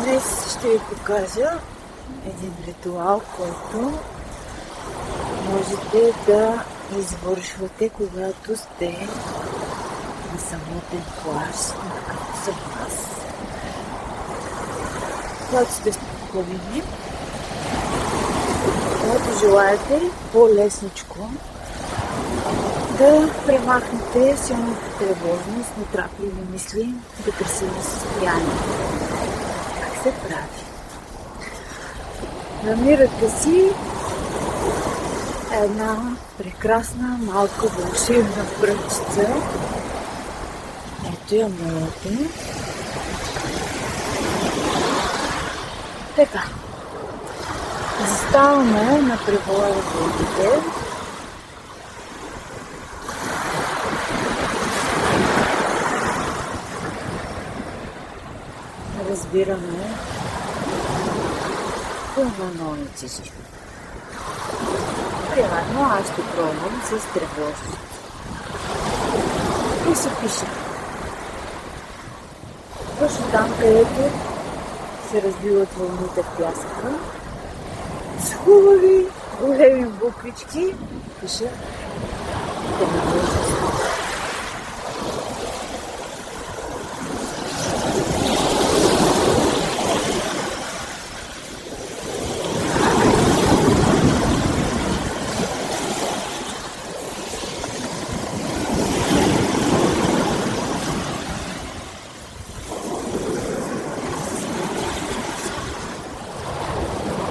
Днес ще ви покажа един ритуал, който можете да извършвате, когато сте на самотен плаж, на какъвто съм аз. Когато сте спокойни, когато желаете по-лесничко да премахнете силната тревожност, натрапливи мисли, депресивно състояние. Как се прави? Намирате си една прекрасна, малка, вълшебна пръчица. Ето я моята. Така. Заставаме на превоя вълните. Разбираме пълнонолици си. Примерно аз ще пробвам с тревожност. И се пише. Точно там, където се разбиват вълните в пясъка, с хубави големи буквички пиша тревожност.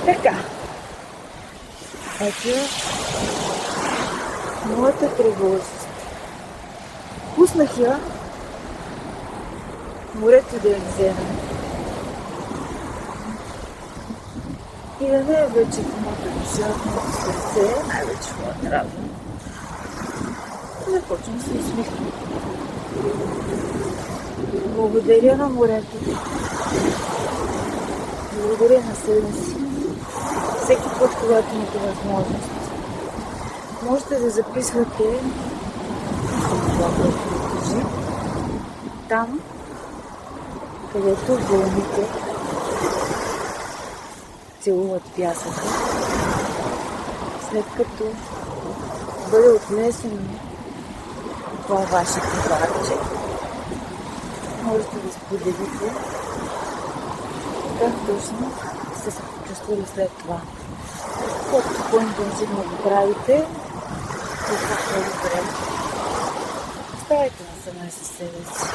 Така, ето моята тревожност. Пуснах я морето да я вземе. И да не е вече в моята душа, в моето сърце, най-вече в моят разум. Започвам да се усмихвам. Благодаря на морето. Благодаря на себе си. Всеки път, когато имате възможност, можете да записвате това, което ви кажи, там, където вълните целуват пясъка, след като бъде отнесено това ваше подаръче. Можете да споделите как точно сте се почувствали след това. Колкото по-интенсивно го правите, толкова по-добре. Оставайте насаме със себе си.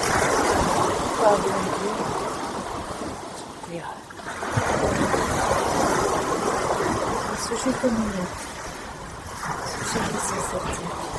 Това винаги успокоява. Слушайте момент. Слушайте се сърцето.